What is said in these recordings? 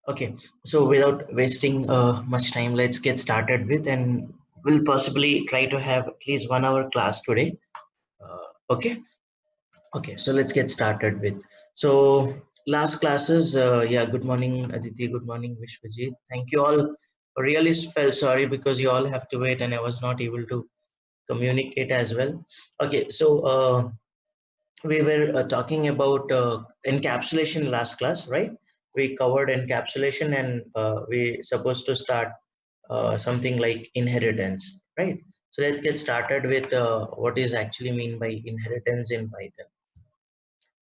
Okay, so without wasting much time, let's get started with, and we'll possibly try to have at least 1 hour class today. Okay, okay, so let's get started with. So last classes, yeah. Good morning, Aditi. Good morning, Vishwajit. Thank you all. Really felt sorry because you all have to wait, and I was not able to communicate as well. Okay, so we were talking about encapsulation last class, right? We covered encapsulation, and we supposed to start something like inheritance, right? So let's get started with what is actually mean by inheritance in Python.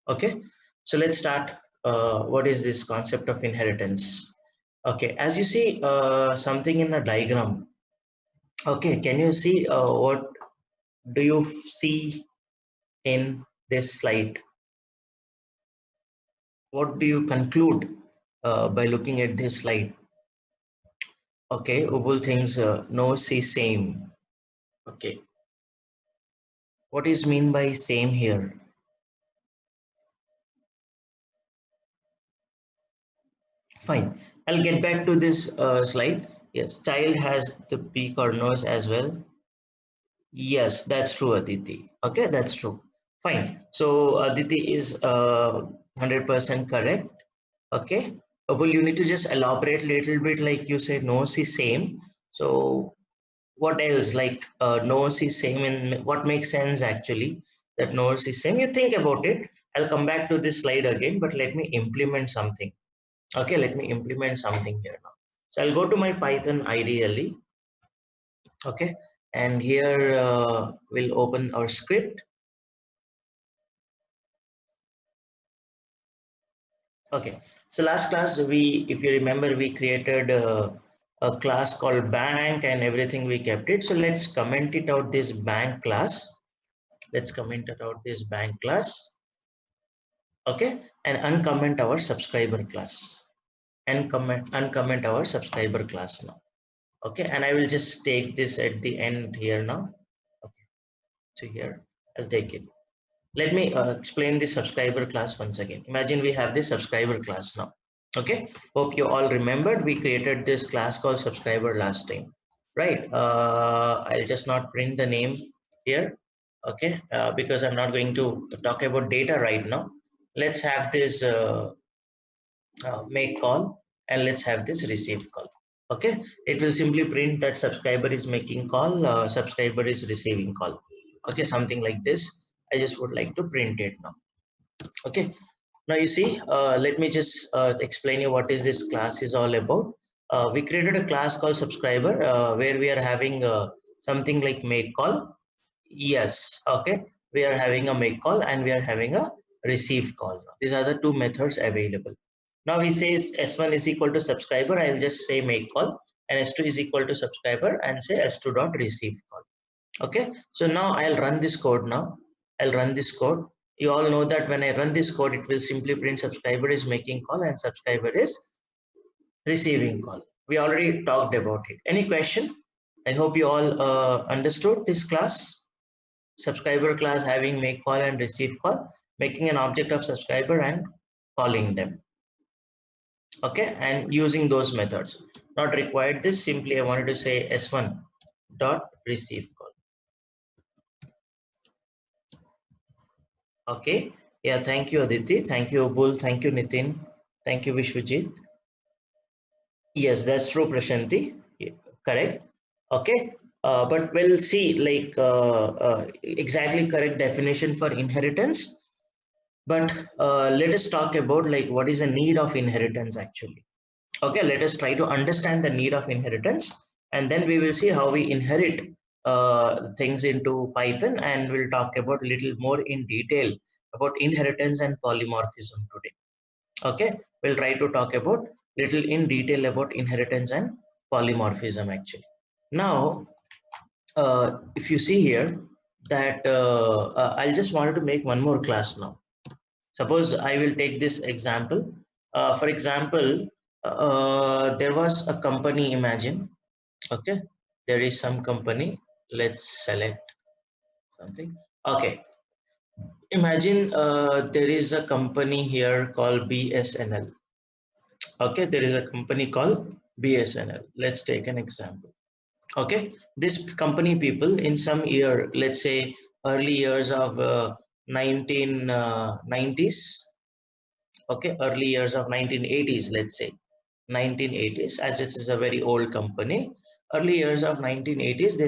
Okay, so let's start. What is this concept of inheritance? Okay, as you see something in the diagram. Okay, can you see what do you see in this slide? What do you conclude by looking at this slide? Okay, Ubul thinks no, see same. Okay, what is mean by same here? Fine, I'll get back to this slide. Yes, child has the beak or nose as well. Yes, that's true, Aditi. Okay, that's true. Fine. So Aditi is 100% correct. Okay. Well, you need to just elaborate a little bit, like you said, nose is same. So what else? Like nose is same, and what makes sense actually that nose is same. You think about it. I'll come back to this slide again, but let me implement something. Okay, let me implement something here now. So I'll go to my Python ideally. Okay, and here we'll open our script. Okay, so last class if you remember, we created a class called bank and everything we kept it. So let's comment it out this bank class. Let's comment it out this bank class. Okay, and uncomment our subscriber class. And uncomment our subscriber class now. Okay, and I will just take this at the end here now. Okay, so here I'll take it. Let me explain the subscriber class once again. Imagine we have this subscriber class now. Okay, hope you all remembered we created this class called subscriber last time, right? I'll just not print the name here. Okay, because I'm not going to talk about data right now. Let's have this make call, and let's have this receive call. Okay, it will simply print that subscriber is making call, subscriber is receiving call. Okay, something like this. I just would like to print it now. Okay, now you see, let me just explain you what is this class is all about. We created a class called subscriber where we are having something like make call. Yes, okay, we are having a make call and we are having a receive call. These are the two methods available. Now we say S1 is equal to subscriber. I'll just say make call, and S2 is equal to subscriber and say S2 dot receive call. Okay, so now I'll run this code now. I'll run this code. You all know that when I run this code, it will simply print subscriber is making call and subscriber is receiving call. We already talked about it. Any question? I hope you all understood this class. Subscriber class having make call and receive call, making an object of subscriber and calling them. Okay, and using those methods. Not required this, simply I wanted to say S1 dot receive call. Okay, yeah, thank you, Aditi. Thank you, Abul. Thank you, Nitin. Thank you, Vishwajit. Yes, that's true, Prashanti. Yeah, correct. Okay, but we'll see like exactly correct definition for inheritance. But let us talk about like what is the need of inheritance actually. Okay, let us try to understand the need of inheritance, and then we will see how we inherit things into Python, and we'll talk about a little more in detail about inheritance and polymorphism today. Okay, we'll try to talk about little in detail about inheritance and polymorphism actually. Now, if you see here that I'll just wanted to make one more class now. Suppose I will take this example. For example, there was a company, imagine, okay, there is some company. Let's select something. Okay, imagine there is a company here called BSNL. Okay, there is a company called BSNL. Let's take an example. Okay, this company people in some year, let's say early years of 1990s. Okay, early years of 1980s, let's say 1980s, as it is a very old company. Early years of 1980s,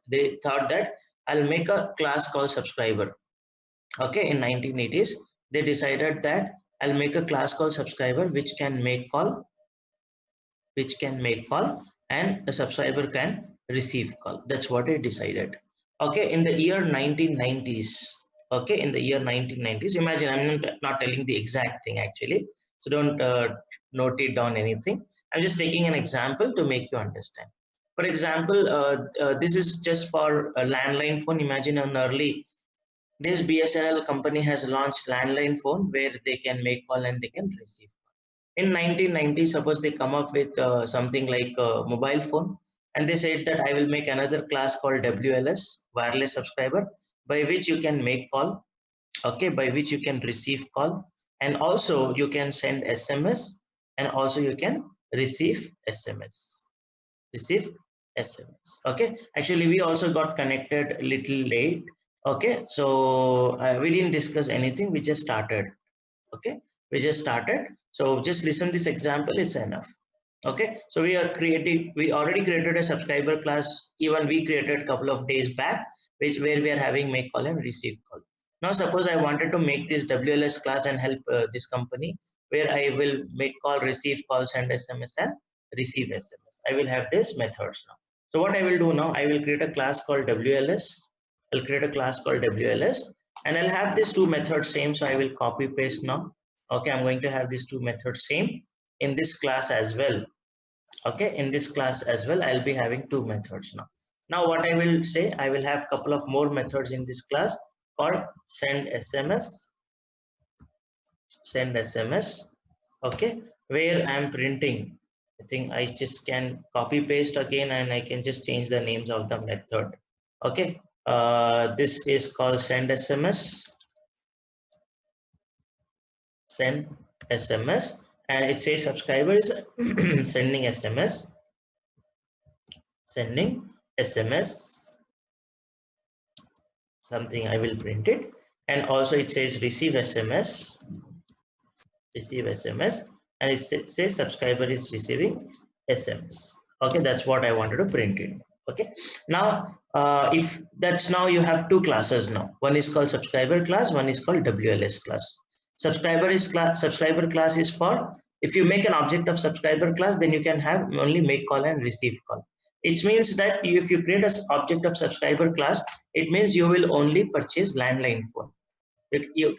they thought that I'll make a class called subscriber. Okay, in 1980s, they decided that I'll make a class called subscriber which can make call and the subscriber can receive call. That's what I decided. Okay, in the year 1990s. Okay, in the year 1990s, imagine I'm not telling the exact thing actually, so don't note it down anything. I'm just taking an example to make you understand. For example, this is just for a landline phone. Imagine an early this BSNL company has launched landline phone where they can make call and they can receive. In 1990, suppose they come up with something like a mobile phone, and they said that I will make another class called WLS, wireless subscriber, by which you can make call, okay, by which you can receive call, and also you can send SMS, and also you can receive SMS receive SMS. Okay, actually we also got connected a little late. Okay, so we didn't discuss anything, we just started. Okay, we just started, so just listen this example, it's enough. Okay, so we already created a subscriber class, even we created a couple of days back, which where we are having make call and receive call. Now suppose I wanted to make this WLS class and help this company, where I will make call, receive call, send SMS and receive SMS. I will have this methods now. So what I will do now, I will create a class called WLS. I'll create a class called WLS, and I'll have these two methods same, so I will copy paste now. Okay, I'm going to have these two methods same in this class as well. Okay, in this class as well I'll be having two methods now. Now what I will say, I will have couple of more methods in this class called send SMS, okay, where I'm printing. I think I just can copy paste again and I can just change the names of the method. Okay, this is called send SMS, send SMS, and it says subscriber is sending SMS, sending SMS, something I will print it, and also it says receive SMS, and it says subscriber is receiving SMS. Okay, that's what I wanted to print it. Okay, now if that's, now you have two classes now. One is called subscriber class, one is called WLS class. Subscriber class is for if you make an object of subscriber class, then you can have only make call and receive call. It means that if you create an object of subscriber class, it means you will only purchase landline phone.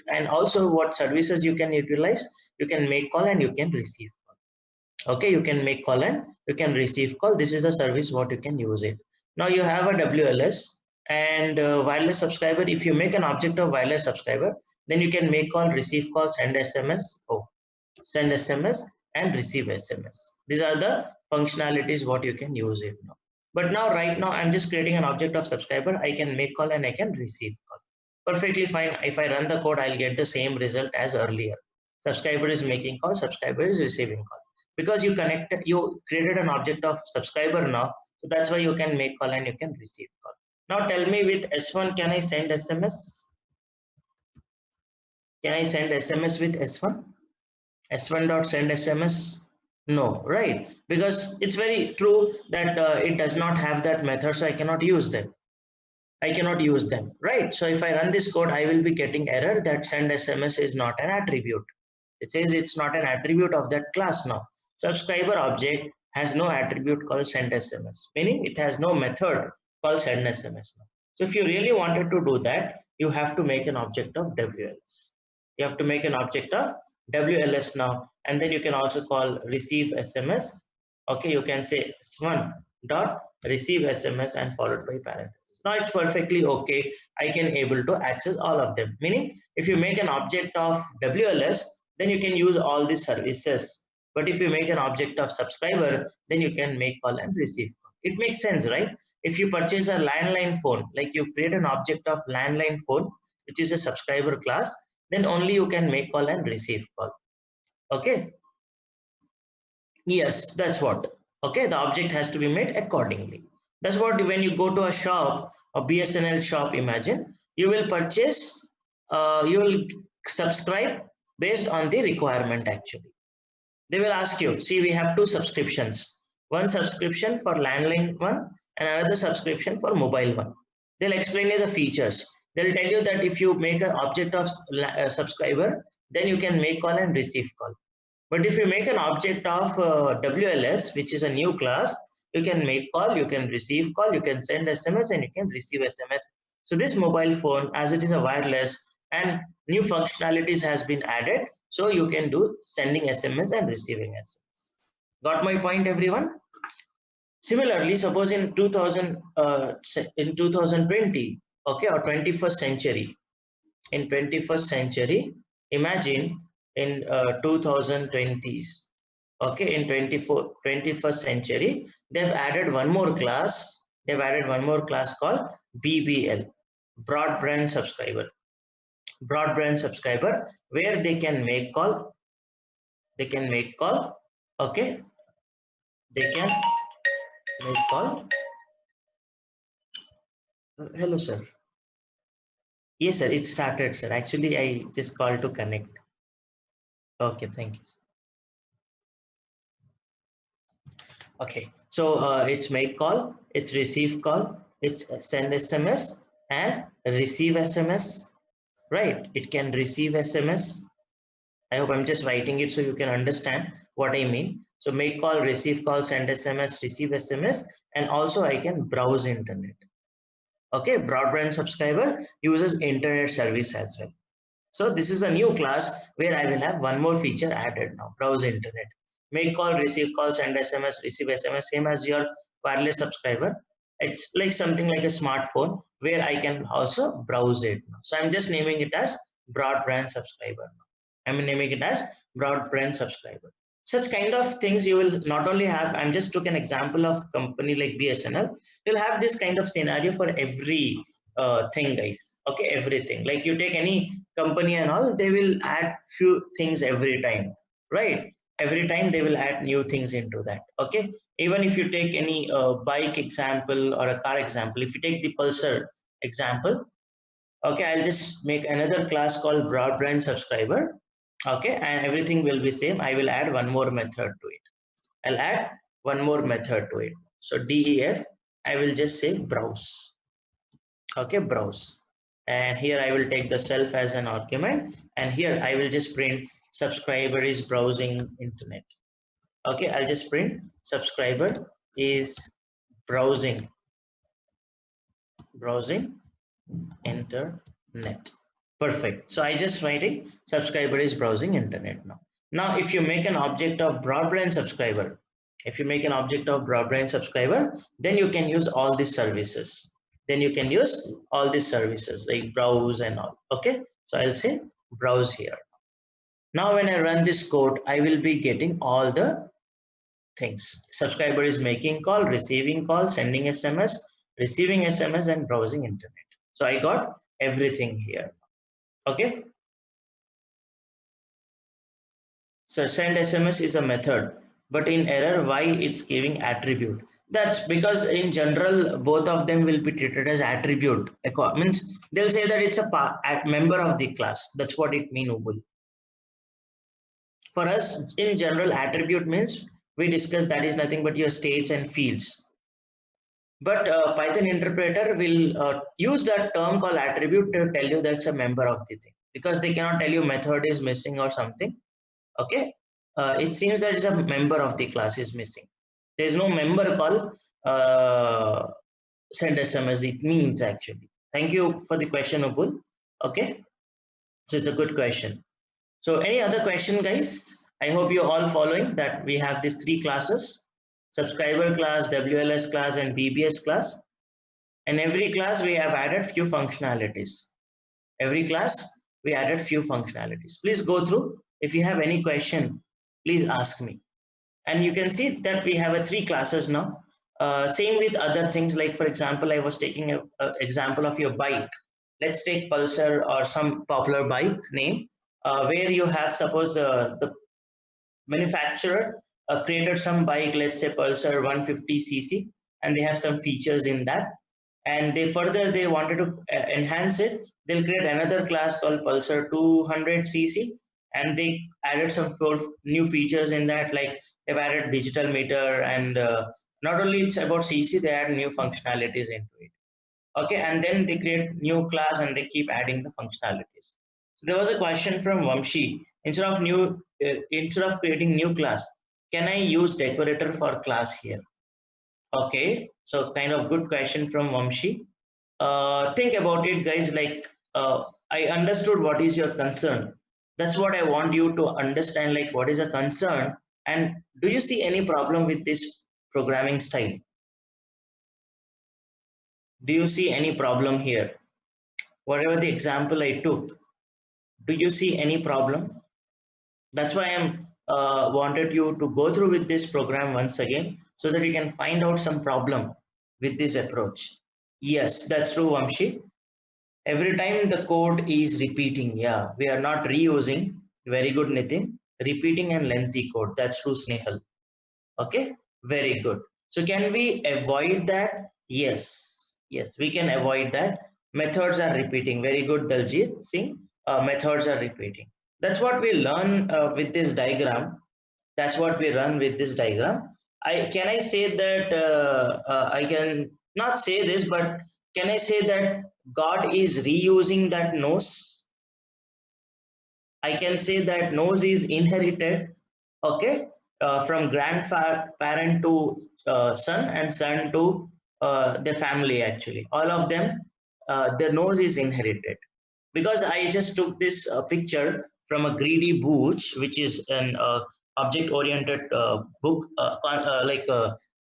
And also what services you can utilize, you can make call and you can receive call. Okay, you can make call and you can receive call. This is the service what you can use it. Now you have a WLS and wireless subscriber. If you make an object of wireless subscriber, then you can make call, receive call, send SMS, send SMS and receive SMS. These are the functionalities what you can use it now. But now right now I'm just creating an object of subscriber. I can make call and I can receive call. Perfectly fine. If I run the code, I'll get the same result as earlier. Subscriber is making call, subscriber is receiving call. Because you created an object of subscriber now, so that's why you can make call and you can receive call. Now tell me, with S1, can I send SMS? Can I send SMS with S1? S1 dot send SMS? No, right? Because it's very true that it does not have that method, so I cannot use that. I cannot use them, right? So if I run this code, I will be getting error that send SMS is not an attribute. It says it's not an attribute of that class now. Subscriber object has no attribute called send SMS, meaning it has no method called send SMS now. So if you really wanted to do that, you have to make an object of WLS. You have to make an object of WLS now, and then you can also call receive SMS. Okay, you can say s1 dot receive SMS and followed by parentheses. Now it's perfectly okay. I can able to access all of them. Meaning, if you make an object of WLS, then you can use all these services. But if you make an object of subscriber, then you can make call and receive call. It makes sense, right? If you purchase a landline phone, like you create an object of landline phone, which is a subscriber class, then only you can make call and receive call. Okay. Yes, that's what. Okay, the object has to be made accordingly. That's what when you go to a shop, a BSNL shop, imagine you will purchase, you will subscribe based on the requirement actually. They will ask you, see, we have two subscriptions, one subscription for landline one and another subscription for mobile one. They'll explain you the features. They'll tell you that if you make an object of subscriber, then you can make call and receive call. But if you make an object of WLS, which is a new class, you can make call, you can receive call, you can send SMS, and you can receive SMS. So this mobile phone, as it is a wireless and new functionalities has been added, so you can do sending SMS and receiving SMS. Got my point, everyone? Similarly, suppose in 2020, okay, or 21st century, in 21st century, imagine in 2020s, okay, in 21st century, they've added one more class called BBL, broadband subscriber, where they can make call, okay, they can make call. Hello sir. Yes sir, it started sir, actually I just called to connect. Okay, thank you. Okay, so it's make call, it's receive call, it's send SMS and receive SMS, right? It can receive SMS. I hope I'm just writing it so you can understand what I mean. So make call, receive call, send SMS, receive SMS, and also I can browse internet. Okay, broadband subscriber uses internet service as well. So this is a new class where I will have one more feature added now, browse internet. Make call, receive call, send SMS, receive SMS, same as your wireless subscriber. It's like something like a smartphone where I can also browse it. So I'm just naming it as broadband subscriber. I'm naming it as broadband subscriber. Such kind of things you will not only have, I'm just took an example of company like BSNL, you'll have this kind of scenario for every thing guys, okay, everything. Like you take any company and all, they will add few things every time, right? Every time they will add new things into that, okay? Even if you take any bike example or a car example, if you take the Pulsar example, okay, I'll just make another class called broadband subscriber, okay, and everything will be same. I will add one more method to it. I'll add one more method to it. So def, I will just say browse, okay, browse, and here I will take the self as an argument, and here I will just print subscriber is browsing internet. Okay, I'll just print subscriber is browsing internet. Perfect. So I just writing subscriber is browsing internet now. Now if you make an object of broadband subscriber, then you can use all these services. Like browse and all. Okay, so I'll say browse here. Now when I run this code, I will be getting all the things. Subscriber is making call, receiving call, sending SMS, receiving SMS, and browsing internet. So I got everything here. Okay. So send SMS is a method, but in error, why it's giving attribute? That's because in general, both of them will be treated as attribute. Means they'll say that it's a member of the class. That's what it means, Ubul. For us, in general, attribute means we discussed that is nothing but your states and fields. But Python interpreter will use that term called attribute to tell you that's a member of the thing, because they cannot tell you method is missing or something. Okay, it seems that it's a member of the class is missing. There is no member call send SMS. It means actually. Thank you for the question, Ubul. Okay, so it's a good question. So any other question, guys? I hope you're all following that we have these three classes: subscriber class, WLS class, and BBS class. And every class we have added few functionalities. Please go through. If you have any question, please ask me. And you can see that we have three classes now. Same with other things, like for example, I was taking an example of your bike. Let's take Pulsar or some popular bike name, where you have suppose the manufacturer created some bike, let's say Pulsar 150cc, and they have some features in that, and they wanted to enhance it. They'll create another class called Pulsar 200cc, and they added some four new features in that, like they've added digital meter, and not only it's about cc, they add new functionalities into it. Okay, and then they create new class and they keep adding the functionalities. So there was a question from Vamshi. Instead of creating new class, can I use decorator for class here? Okay, so kind of good question from Vamshi. Think about it, guys. Like, I understood what is your concern. That's what I want you to understand. Like, what is a concern, and do you see any problem with this programming style? Do you see any problem here? Whatever the example I took, do you see any problem? That's why I'm wanted you to go through with this program once again, so that you can find out some problem with this approach. Yes, that's true, Vamshi. Every time the code is repeating, yeah, we are not reusing. Very good, Nitin. Repeating and lengthy code. That's true, Snehal. Okay, very good. So can we avoid that? Yes, yes, we can avoid that. Methods are repeating. Very good, Daljit Singh. Methods are repeating. That's what we learn with this diagram. That's what we run with this diagram. I say that I can not say this, but can I say that God is reusing that nose? I can say that nose is inherited, okay, from grandparent to son, and son to the family. Actually, all of them, the nose is inherited, because I just took this picture from a Greedy Booch, which is an object-oriented book, like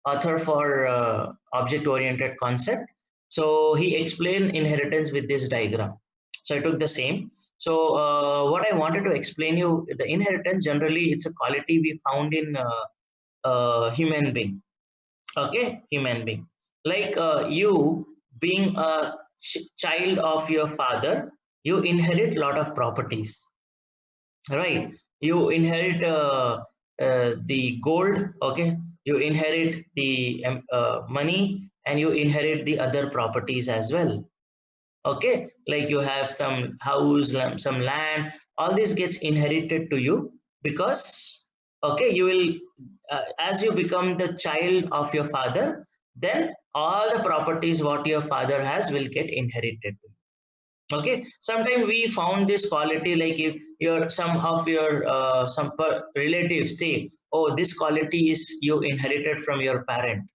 author for object-oriented concept. So he explained inheritance with this diagram. So I took the same. So what I wanted to explain you, the inheritance generally it's a quality we found in human being. Okay, human being. Like you being a child of your father, you inherit lot of properties, right? You inherit the gold, okay? You inherit the money, and you inherit the other properties as well. Okay, like you have some house, some land, all this gets inherited to you, because okay, you will as you become the child of your father, then all the properties what your father has will get inherited. Okay, sometimes we found this quality, like if your some of your relatives say, oh, this quality is you inherited from your parent.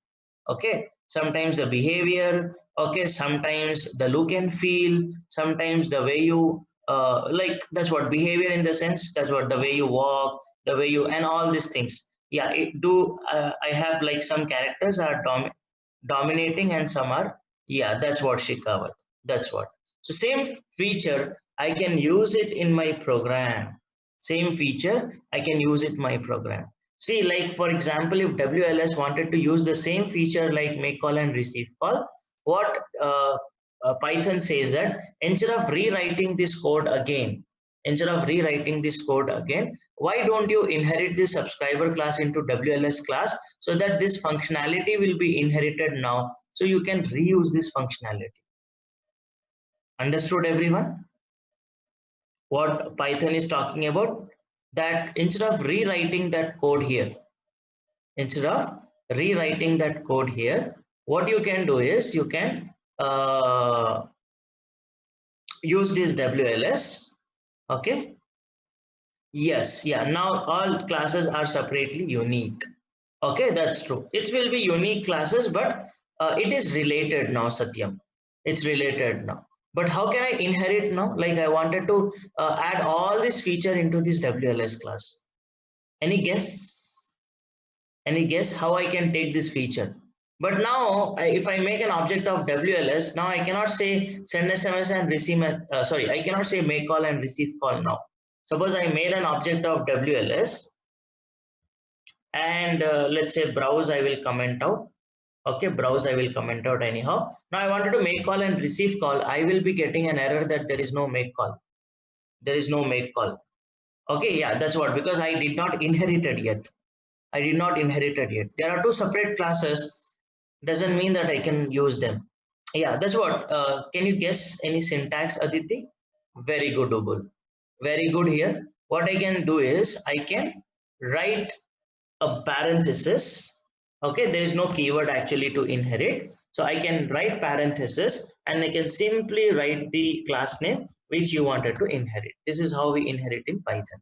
Okay, sometimes the behavior, okay, sometimes the look and feel, sometimes the way you like, that's what behavior in the sense, that's what the way you walk, the way you, and all these things. Yeah, it do I have like some characters are dominating and some are, yeah, that's what Shikawat, that's what. So same feature I can use it in my program. Same feature I can use it in my program. See, like for example, if WLS wanted to use the same feature like make call and receive call, what Python says that instead of rewriting this code again, why don't you inherit the subscriber class into WLS class, so that this functionality will be inherited now, so you can reuse this functionality. Understood, everyone? What Python is talking about? That instead of rewriting that code here, what you can do is you can use this WLS. Okay. Yes. Yeah. Now all classes are separately unique. Okay, that's true. It will be unique classes, but it is related now, Satyam. It's related now. But how can I inherit now? Like I wanted to add all this feature into this WLS class. Any guess? Any guess how I can take this feature? But now, if I make an object of WLS, now I cannot say send SMS and receive, sorry, I cannot say make call and receive call now. Suppose I made an object of WLS, and let's say browse, I will comment out. Okay, browse, I will comment out anyhow. Now I wanted to make call and receive call. I will be getting an error that there is no make call. There is no make call. Okay, yeah, that's what, because I did not inherit it yet. I did not inherit it yet. There are two separate classes. Doesn't mean that I can use them. Yeah, that's what. Can you guess any syntax, Aditi? Very good, Ubul. Very good here. What I can do is I can write a parenthesis. Okay, there is no keyword actually to inherit. So I can write parenthesis and I can simply write the class name which you wanted to inherit. This is how we inherit in Python.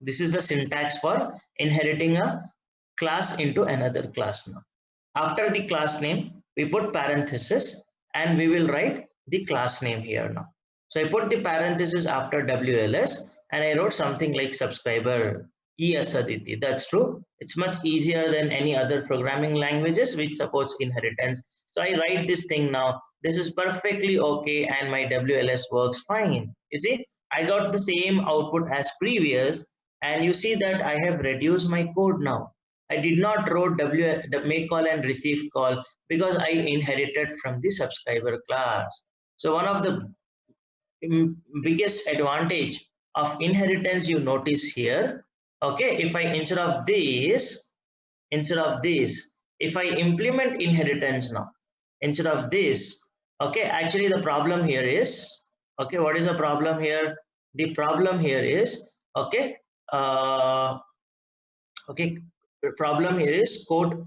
This is the syntax for inheriting a class into another class now. After the class name, we put parenthesis and we will write the class name here now. So I put the parenthesis after WLS and I wrote something like subscriber. Yes, Aditi, that's true. It's much easier than any other programming languages which supports inheritance. So I write this thing now. This is perfectly okay and my WLS works fine. You see, I got the same output as previous and you see that I have reduced my code now. I did not wrote the make call and receive call because I inherited from the subscriber class. So one of the biggest advantage of inheritance you notice here. Okay, if I instead of this, if I implement inheritance now, instead of this, okay, actually the problem here is, okay, what is the problem here? The problem here is, okay, okay, the problem here is code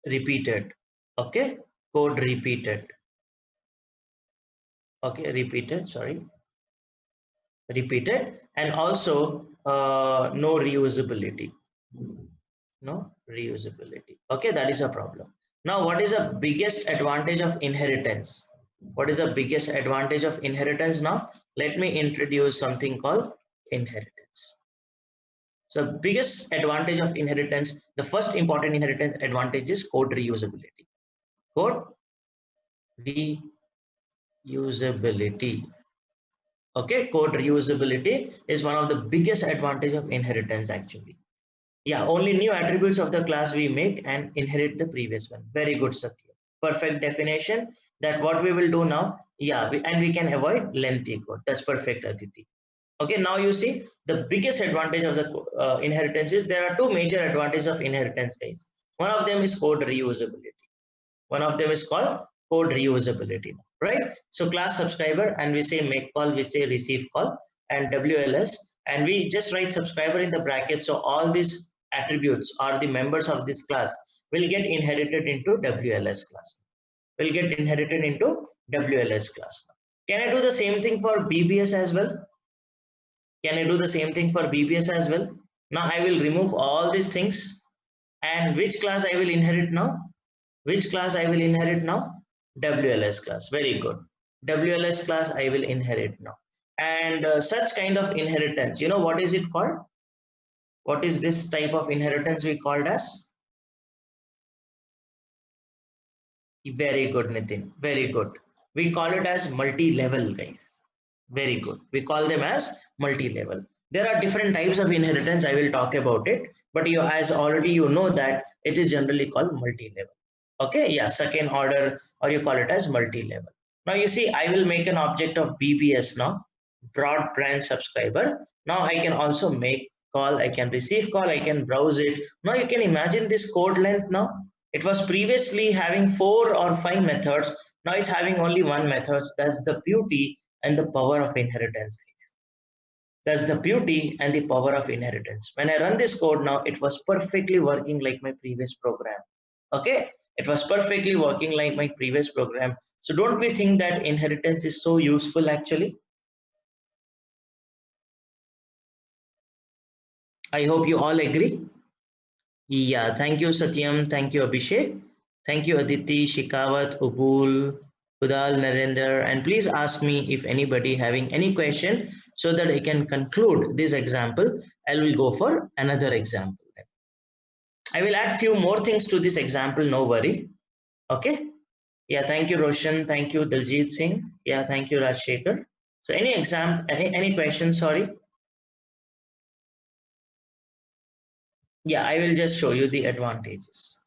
repeated. Okay, code repeated. Okay, repeated, sorry, repeated, and also no reusability. No reusability. Okay, that is a problem. Now, what is the biggest advantage of inheritance? What is the biggest advantage of inheritance now? Let me introduce something called inheritance. So biggest advantage of inheritance, the first important inheritance advantage is code reusability. Code reusability. Okay, code reusability is one of the biggest advantage of inheritance actually. Yeah, only new attributes of the class we make and inherit the previous one. Very good, Satya. Perfect definition that what we will do now. Yeah, and we can avoid lengthy code. That's perfect, Aditi. Okay, now you see the biggest advantage of the inheritance is there are two major advantages of inheritance, guys. One of them is code reusability. One of them is called code reusability, right? So class subscriber and we say make call, we say receive call and WLS and we just write subscriber in the bracket. So all these attributes or the members of this class will get inherited into WLS class. Will get inherited into WLS class. Can I do the same thing for BBS as well? Can I do the same thing for BBS as well? Now I will remove all these things and which class I will inherit now? Which class I will inherit now? WLS class. Very good. WLS class I will inherit now. And such kind of inheritance, you know what is it called? What is this type of inheritance we called as? Very good, Nitin. Very good. We call it as multi-level, guys. Very good. We call them as multi-level. There are different types of inheritance. I will talk about it. But you, as already you know that it is generally called multi-level. Okay, yeah, second order, or you call it as multi-level. Now you see, I will make an object of BBS now, broad branch subscriber. Now I can also make call, I can receive call, I can browse it. Now you can imagine this code length now. It was previously having 4 or 5 methods. Now it's having only one method. That's the beauty and the power of inheritance. That's the beauty and the power of inheritance. When I run this code now, it was perfectly working like my previous program. Okay, it was perfectly working like my previous program. So don't we think that inheritance is so useful actually? I hope you all agree. Yeah, thank you Satyam, thank you Abhishek, thank you Aditi, Shikawat, Ubul, Udal, Narendra, and please ask me if anybody having any question so that I can conclude this example. I will go for another example. I will add few more things to this example, no worry. Okay. Yeah, thank you, Roshan. Thank you, Daljit Singh. Yeah, thank you, Rajshekhar. So any questions, sorry? Yeah, I will just show you the advantages.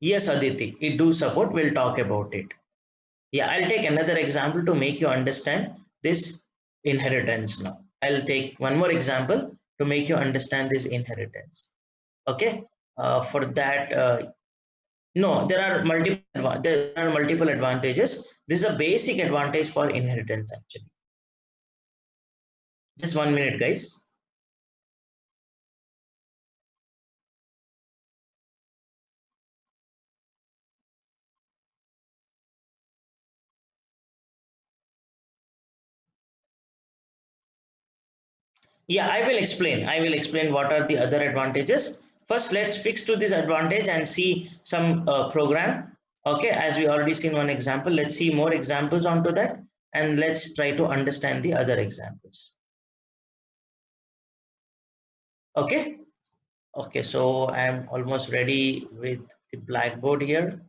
Yes, Aditi, it do support. We'll talk about it. Yeah, I'll take another example to make you understand this inheritance now. I'll take one more example to make you understand this inheritance. Okay, for that, no, there are multiple advantages. This is a basic advantage for inheritance actually. Just 1 minute, guys. Yeah, I will explain what are the other advantages. First, let's fix to this advantage and see some program. Okay, as we already seen one example, let's see more examples onto that, and let's try to understand the other examples. Okay. Okay, so I'm almost ready with the Blackboard here.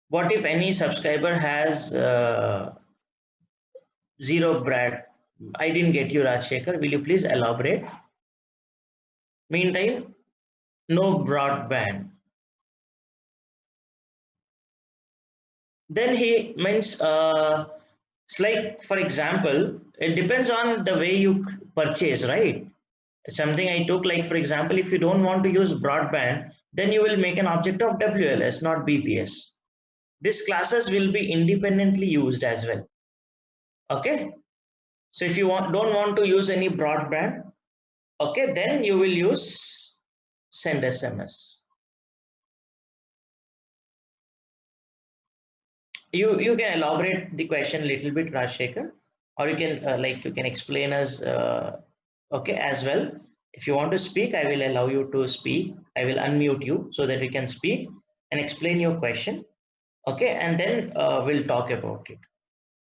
What if any subscriber has zero Brad? I didn't get you, Rajshekhar. Will you please elaborate? Meantime, no broadband. Then he means it's like, for example, it depends on the way you purchase, right? Something I took, like for example, if you don't want to use broadband, then you will make an object of WLS, not BPS. These classes will be independently used as well. Okay, so if you don't want to use any broadband, okay, then you will use send SMS. You can elaborate the question a little bit, Rajshekhar, or you can you can explain us okay as well. If you want to speak, I will allow you to speak. I will unmute you so that you can speak and explain your question. Okay, and then we'll talk about it.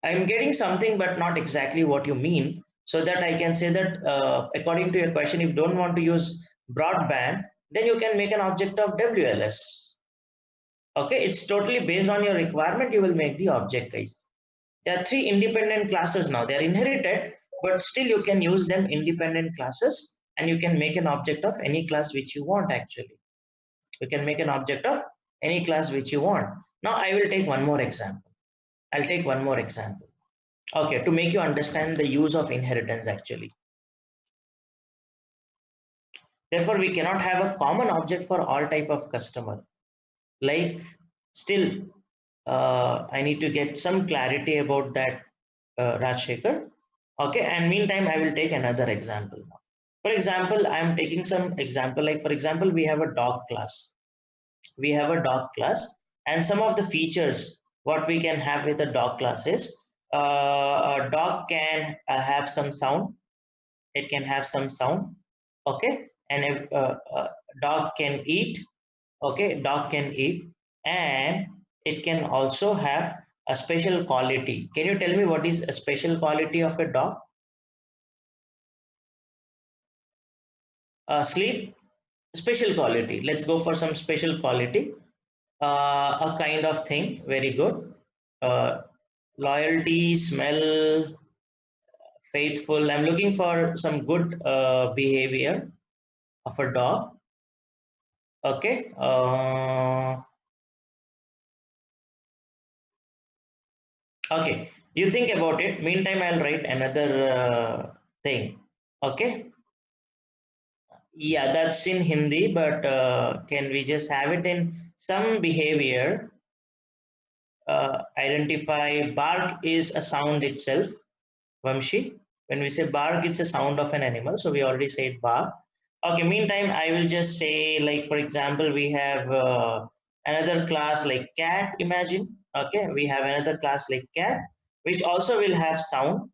I'm getting something, but not exactly what you mean. So that I can say that according to your question, if you don't want to use broadband, then you can make an object of WLS. Okay, it's totally based on your requirement. You will make the object, guys. There are three independent classes now. They are inherited, but still you can use them independent classes, and you can make an object of any class which you want. Actually, you can make an object of any class which you want. Now I will take one more example. I'll take one more example. Okay, to make you understand the use of inheritance actually. Therefore, we cannot have a common object for all type of customer. Like, still, I need to get some clarity about that, Rajshekhar. Okay, and meantime, I will take another example now. For example, I'm taking some example, like for example, we have a dog class. We have a dog class, and some of the features what we can have with a dog class is a dog can have some sound. It can have some sound. Okay, and if dog can eat. Okay, dog can eat, and it can also have a special quality. Can you tell me what is a special quality of a dog? Sleep. Special quality. Let's go for some special quality. A kind of thing. Very good. uh, Loyalty, smell, faithful. I'm looking for some good behavior of a dog. Okay. Okay, you think about it. Meantime, I'll write another thing. Okay. Yeah, that's in Hindi, but can we just have it in some behavior? Identify. Bark is a sound itself, Vamshi. When we say bark, it's a sound of an animal. So we already said bark. Okay, meantime, I will just say, like, for example, we have another class like cat, imagine. Okay, we have another class like cat, which also will have sound.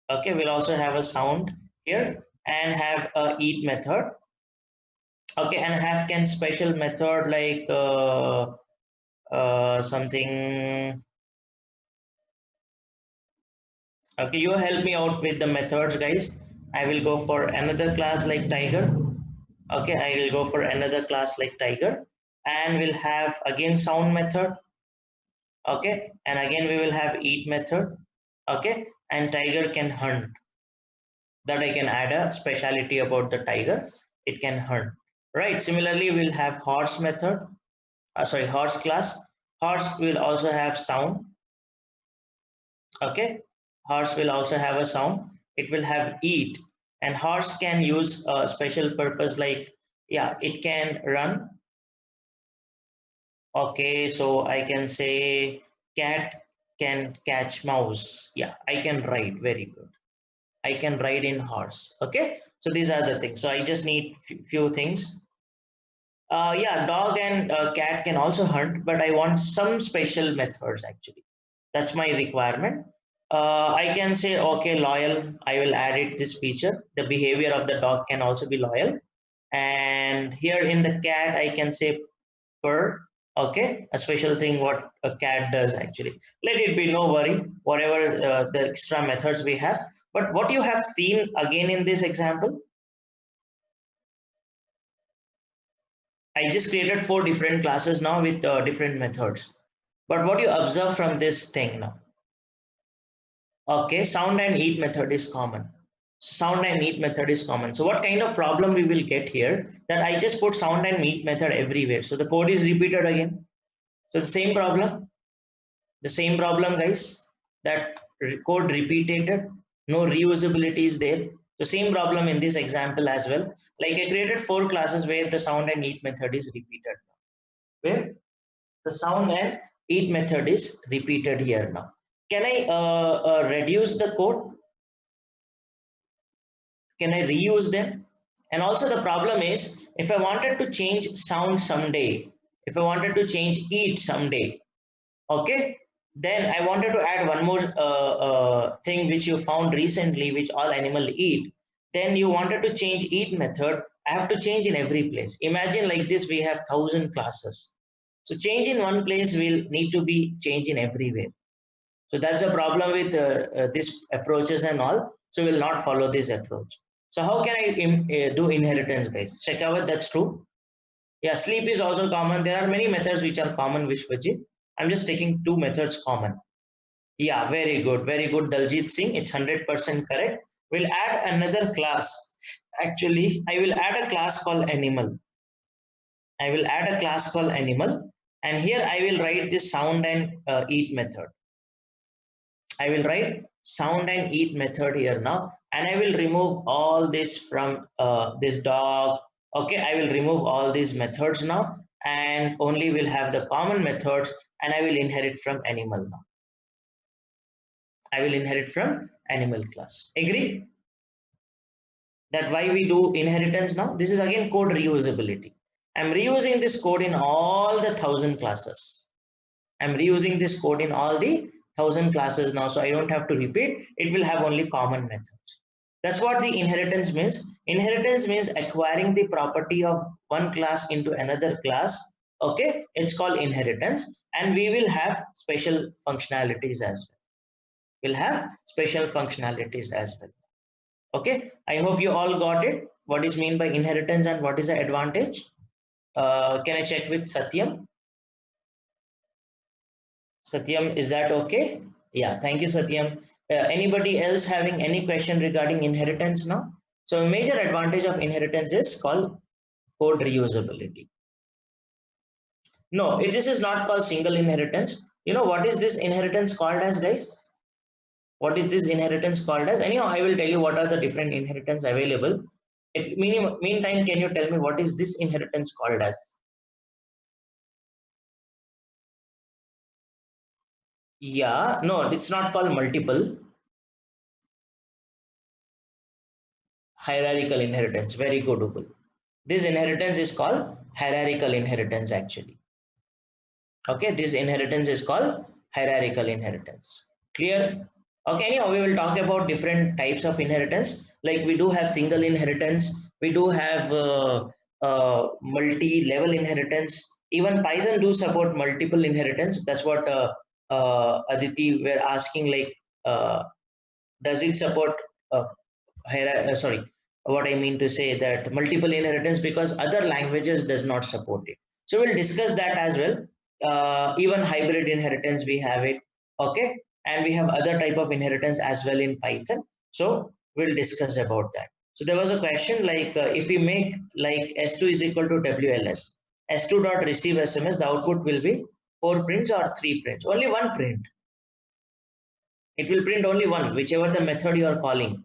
Okay, we'll also have a sound here and have a eat method. Okay, and have can special method like something. Okay, you help me out with the methods, guys. I will go for another class like tiger. Okay, I will go for another class like tiger, and we'll have again sound method. Okay, and again we will have eat method. Okay, and tiger can hunt. That I can add a speciality about the tiger. It can hunt, right? Similarly, we'll have horse method. Sorry, horse class. Horse will also have sound. Okay, horse will also have a sound. It will have eat, and horse can use a special purpose like, yeah, it can run. Okay, so I can say cat can catch mouse. Yeah, I can ride. Very good. I can ride in horse. Okay, so these are the things. So I just need few things. Yeah, dog and cat can also hunt, but I want some special methods actually. That's my requirement. I can say, okay, loyal. I will add it this feature. The behavior of the dog can also be loyal. And here in the cat, I can say purr. Okay, a special thing what a cat does actually. Let it be, no worry, whatever the extra methods we have. But what you have seen again in this example, I just created 4 different classes now with different methods. But what you observe from this thing now? Okay, sound and eat method is common. Sound and eat method is common. So what kind of problem we will get here that I just put sound and eat method everywhere. So the code is repeated again. So the same problem guys, that code repeated, no reusability is there. The same problem in this example as well. Like I created 4 classes where the sound and eat method is repeated. Where the sound and eat method is repeated here now. Can I reduce the code? Can I reuse them? And also the problem is, if I wanted to change sound someday, if I wanted to change eat someday, okay, then I wanted to add one more thing which you found recently, which all animal eat. Then you wanted to change eat method. I have to change in every place. Imagine like this, we have 1,000 classes. So change in one place will need to be change in everywhere. So that's a problem with this approaches and all. So we'll not follow this approach. So how can I do inheritance, guys? Check out that's true. Yeah, sleep is also common. There are many methods which are common, Vishwajit. I'm just taking 2 methods common. Yeah, very good, Daljit Singh. It's 100% correct. We'll add another class. Actually, I will add a class called animal. I will add a class called animal, and here I will write this sound and eat method. I will write sound and eat method here now, and I will remove all this from this dog. Okay, I will remove all these methods now, and only will have the common methods, and I will inherit from animal now. I will inherit from animal class. Agree? That why we do inheritance now? This is again code reusability. I'm reusing this code in all the 1,000 classes. I'm reusing this code in all the 1,000 classes now, so I don't have to repeat. It will have only common methods. That's what the inheritance means. Inheritance means acquiring the property of one class into another class. Okay, it's called inheritance, and we will have special functionalities as well. We'll have special functionalities as well. Okay, I hope you all got it. What is mean by inheritance and what is the advantage? Can I check with Satyam? Satyam, is that okay? Yeah, thank you, Satyam. Anybody else having any question regarding inheritance now? So, a major advantage of inheritance is called code reusability. No, this is not called single inheritance. You know what is this inheritance called as, guys? What is this inheritance called as? Anyhow, I will tell you what are the different inheritance available. Meantime, can you tell me what is this inheritance called as? Yeah, no, it's not called multiple. Hierarchical inheritance. Very good, Upal. This inheritance is called hierarchical inheritance actually. Okay, this inheritance is called hierarchical inheritance. Clear? Okay, anyhow, we will talk about different types of inheritance. Like we do have single inheritance, we do have multi-level inheritance. Even Python do support multiple inheritance. That's what Aditi were asking. Like, does it support? Sorry, what I mean to say that multiple inheritance because other languages does not support it. So we'll discuss that as well. Even hybrid inheritance we have it. Okay, and we have other type of inheritance as well in Python. So we'll discuss about that. So there was a question like if we make like S2 is equal to WLS, S2 dot receive SMS, the output will be 4 prints or 3 prints. Only one print. It will print only one, whichever the method you are calling.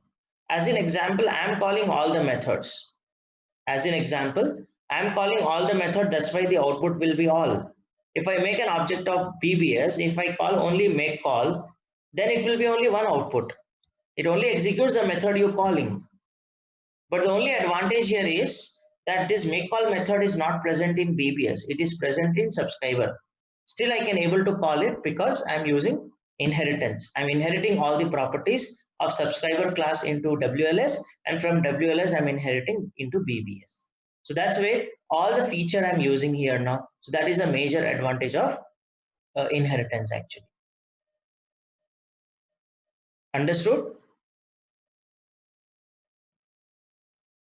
As an example, I am calling all the methods. As an example, I am calling all the method. That's why the output will be all. If I make an object of BBS, if I call only make call, then it will be only one output. It only executes the method you're calling. But the only advantage here is that this make call method is not present in BBS. It is present in subscriber. Still, I can able to call it because I'm using inheritance. I'm inheriting all the properties of subscriber class into WLS, and from WLS I'm inheriting into BBS. So that's way all the feature I'm using here now. So that is a major advantage of inheritance actually. Understood?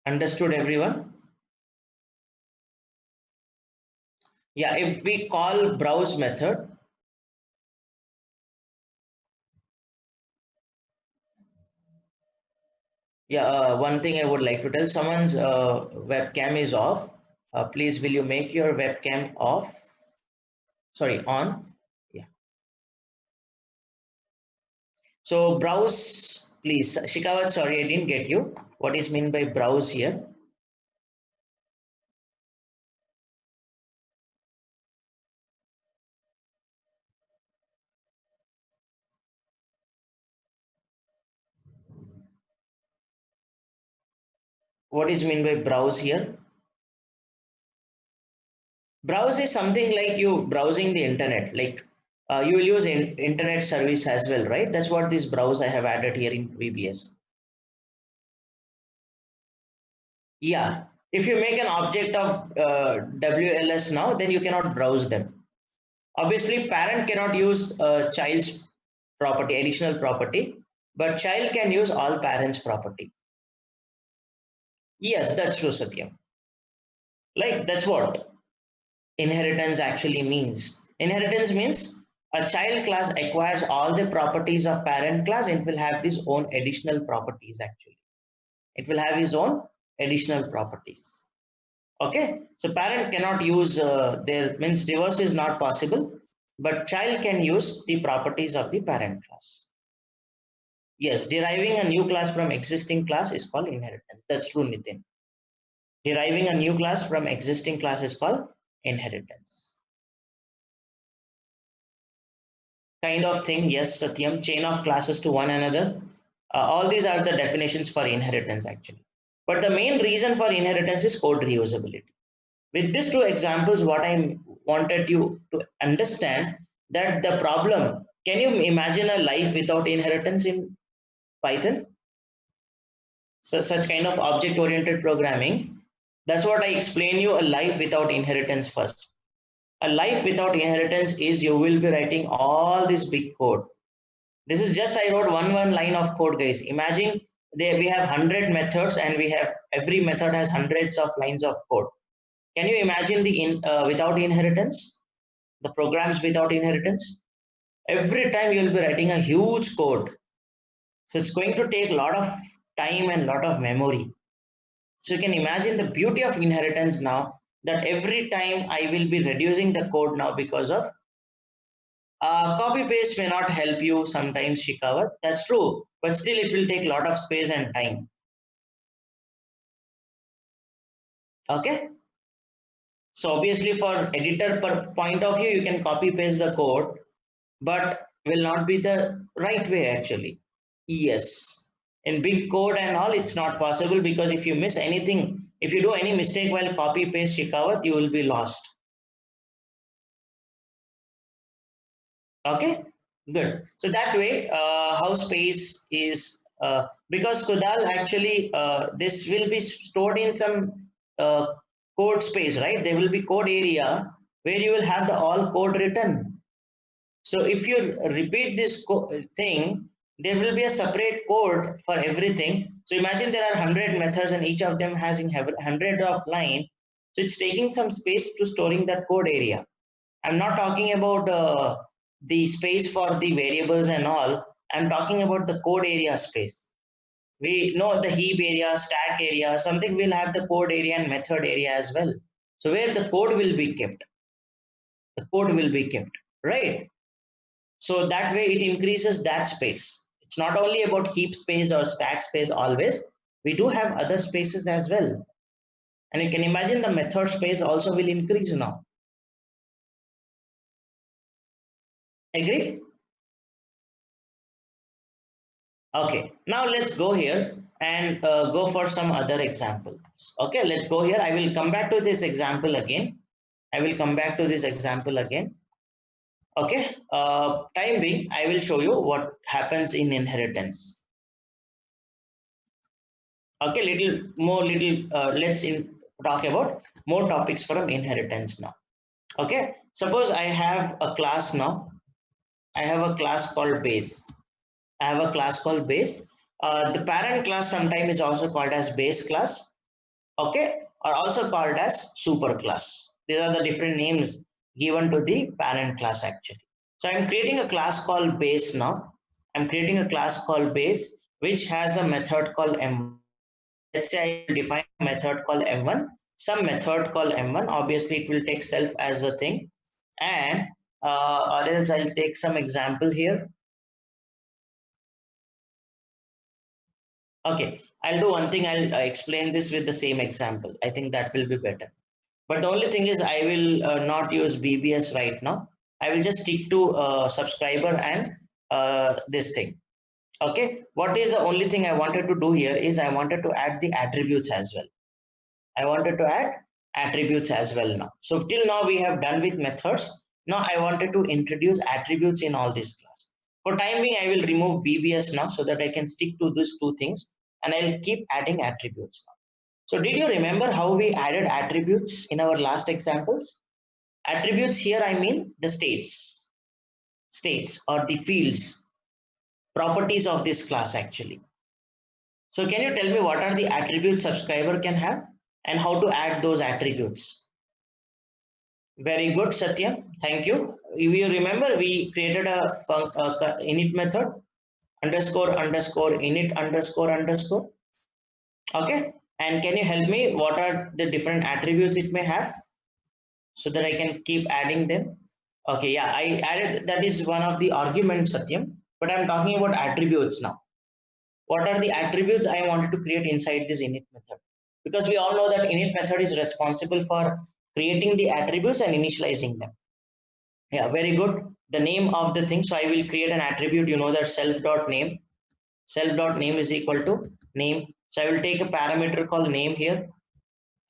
Understood everyone? Yeah, if we call browse method, yeah, one thing I would like to tell, someone's webcam is off. Please, will you make your webcam off? Sorry, on. Yeah. So browse, please. Shikawat, sorry, I didn't get you. What is meant by browse here? What is meant by browse here? Browse is something like you browsing the internet, like you will use internet service as well, right? That's what this browse I have added here in VBS. Yeah, if you make an object of WLS now, then you cannot browse them. Obviously, parent cannot use child's property, additional property, but child can use all parents' property. Yes, that's true, Satyam. Like that's what inheritance actually means. Inheritance means a child class acquires all the properties of parent class and will have its own additional properties actually. It will have its own additional properties. Okay, so parent cannot use their means reverse is not possible, but child can use the properties of the parent class. Yes, deriving a new class from existing class is called inheritance. That's true, Nitin. Deriving a new class from existing class is called inheritance. Kind of thing, yes, Satyam, chain of classes to one another. All these are the definitions for inheritance actually. But the main reason for inheritance is code reusability. With these two examples, what I wanted you to understand that the problem, can you imagine a life without inheritance in Python? So such kind of object oriented programming, that's what I explain you, a life without inheritance first. A life without inheritance is you will be writing all this big code. This is just I wrote one line of code, guys. Imagine there we have 100 methods and we have every method has hundreds of lines of code. Can you imagine the without inheritance, the programs without inheritance? Every time you will be writing a huge code, so it's going to take a lot of time and a lot of memory. So you can imagine the beauty of inheritance now, that every time I will be reducing the code now because of copy paste may not help you sometimes, Shikawat. That's true, but still it will take a lot of space and time. Okay. So obviously for editor per point of view, you can copy paste the code, but will not be the right way actually. Yes. In big code and all, it's not possible because if you miss anything, if you do any mistake while copy paste Shikawat, you will be lost. Okay, good. So that way, how space is because Kudal actually this will be stored in some code space, right? There will be code area where you will have the all code written. So if you repeat this thing, there will be a separate code for everything. So imagine there are 100 methods and each of them has in 100 of line. So it's taking some space to storing that code area. I'm not talking about the space for the variables and all, I'm talking about the code area space. We know the heap area, stack area, something will have the code area and method area as well. So where the code will be kept, the code will be kept, right? So that way it increases that space. It's not only about heap space or stack space always. We do have other spaces as well. And you can imagine the method space also will increase now. Agree? Okay, now let's go here and go for some other examples. Okay, let's go here. I will come back to this example again. I will come back to this example again. Okay, time being, I will show you what happens in inheritance. Okay, let's talk about more topics from inheritance now. Okay, suppose I have a class now. I have a class called base. I have a class called base. The parent class sometimes is also called as base class, okay, or also called as super class. These are the different names given to the parent class actually. So I'm creating a class called base now. I'm creating a class called base which has a method called m1. Let's say I will define a method called m1, some method called m1. Obviously it will take self as a thing, and or else I'll take some example here. Okay, I'll do one thing. I'll explain this with the same example. I think that will be better. But the only thing is I will not use BBS right now. I will just stick to subscriber and this thing. Okay, what is the only thing I wanted to do here is I wanted to add the attributes as well. I wanted to add attributes as well now. So till now we have done with methods. Now I wanted to introduce attributes in all this class. For time being, I will remove BBS now so that I can stick to these two things, and I'll keep adding attributes now. So did you remember how we added attributes in our last examples? Attributes here, I mean the states or the fields, properties of this class actually. So can you tell me what are the attributes subscriber can have and how to add those attributes? Very good, Satyam. Thank you. You remember we created a init method underscore underscore init underscore underscore. Okay. And can you help me? What are the different attributes it may have so that I can keep adding them? Okay. Yeah, I added that is one of the arguments, Satyam. But I'm talking about attributes now. What are the attributes I wanted to create inside this init method? Because we all know that init method is responsible for creating the attributes and initializing them. Yeah, very good. The name of the thing. So I will create an attribute. You know that self.name. Self.name is equal to name. So I will take a parameter called name here.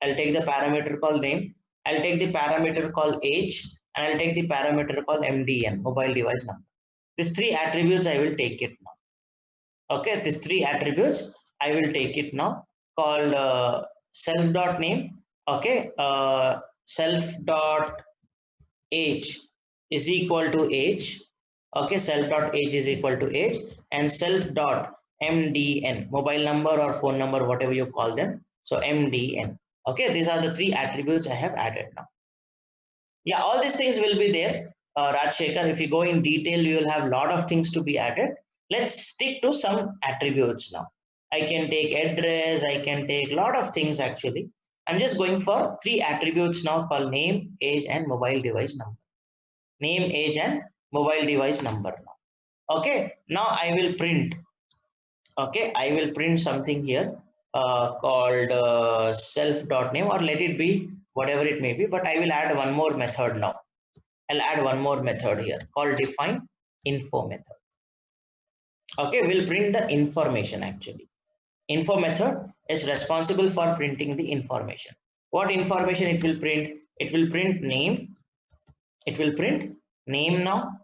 I'll take the parameter called name. I'll take the parameter called age, and I'll take the parameter called MDN, mobile device number. These three attributes I will take it now. Okay, these three attributes I will take it now, called self.name. Okay, self.age is equal to age. Okay, self.age is equal to age, and self.mdn, mobile number or phone number, whatever you call them. So MDN. Okay, these are the three attributes I have added now. Yeah, all these things will be there, Rajshekhar. If you go in detail, you will have a lot of things to be added. Let's stick to some attributes now. I can take address, I can take a lot of things actually. I'm just going for three attributes now called name, age, and mobile device number. Name, age, and mobile device number now. Okay, now I will print. Okay, I will print something here called self.name, or let it be whatever it may be, but I will add one more method now. I'll add one more method here called define info method. Okay, we'll print the information actually. Info method is responsible for printing the information. What information it will print? It will print name. It will print name now.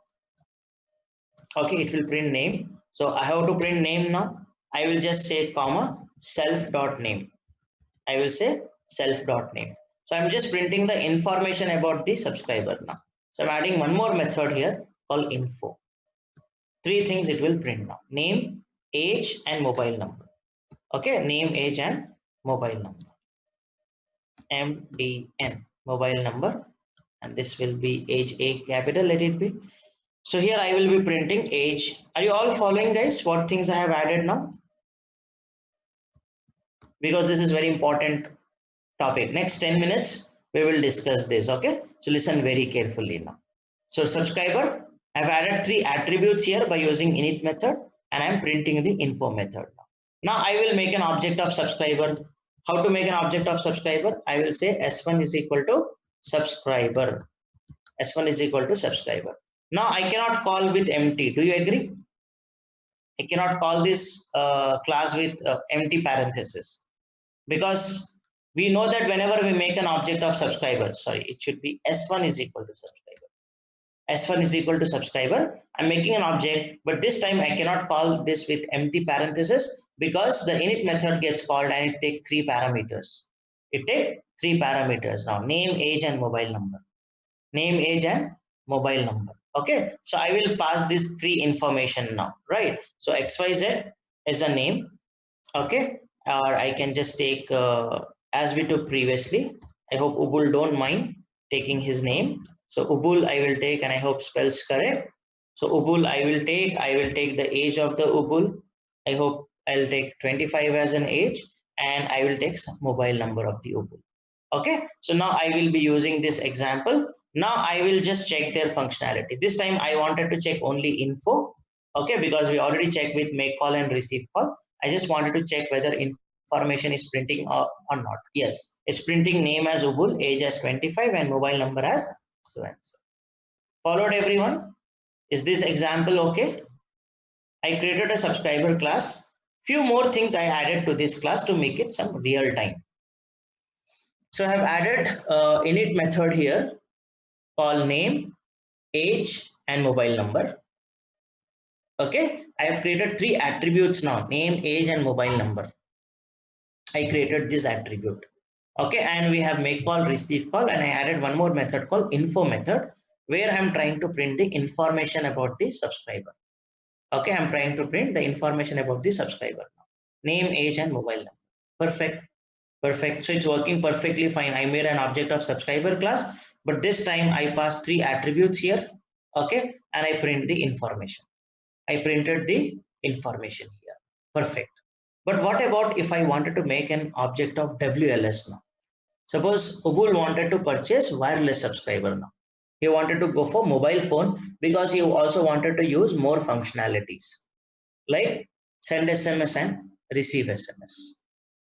Okay, it will print name. So I have to print name now. I will just say comma self.name. I will say self.name. So I'm just printing the information about the subscriber now. So I'm adding one more method here called info. Three things it will print now: name, age, and mobile number. Okay, name, age, and mobile number. MDN, mobile number, and this will be age A capital, let it be. So here I will be printing age. Are you all following, guys, what things I have added now? Because this is very important topic. Next 10 minutes, we will discuss this. Okay. So listen very carefully now. So subscriber, I've added 3 attributes here by using init method, and I'm printing the info method. Now I will make an object of subscriber. How to make an object of subscriber? I will say S1 is equal to subscriber. S1 is equal to subscriber. Now I cannot call with empty. Do you agree? I cannot call this class with empty parenthesis, because we know that whenever we make an object of subscriber, sorry, it should be S1 is equal to subscriber. S1 is equal to subscriber. I'm making an object, but this time I cannot call this with empty parenthesis, because the init method gets called and it takes 3 parameters. It takes 3 parameters now: name, age, and mobile number. Name, age, and mobile number. Okay, so I will pass this 3 information now, right? So XYZ is a name. Okay, or I can just take as we took previously. I hope Ubul don't mind taking his name. So Ubul I will take, and I hope spells correct. So Ubul I will take the age of the Ubul. I hope I'll take 25 as an age, and I will take some mobile number of the Ubul. Okay, so now I will be using this example. Now I will just check their functionality. This time I wanted to check only info. Okay, because we already checked with make call and receive call. I just wanted to check whether information is printing or not. Yes, it's printing name as Ubul, age as 25, and mobile number as so and so. Followed, everyone? Is this example okay? I created a subscriber class. Few more things I added to this class to make it some real time. So I have added init method here called name, age, and mobile number. Okay, I have created 3 attributes now: name, age, and mobile number. I created this attribute. Okay, and we have make call, receive call, and I added one more method called info method, where I'm trying to print the information about the subscriber. Okay, I'm trying to print the information about the subscriber now. Name, age, and mobile number. Perfect. Perfect. So it's working perfectly fine. I made an object of subscriber class, but this time I passed 3 attributes here. Okay, and I print the information. I printed the information here. Perfect. But what about if I wanted to make an object of WLS now? Suppose Ubul wanted to purchase wireless subscriber now. He wanted to go for mobile phone, because he also wanted to use more functionalities like send SMS and receive SMS.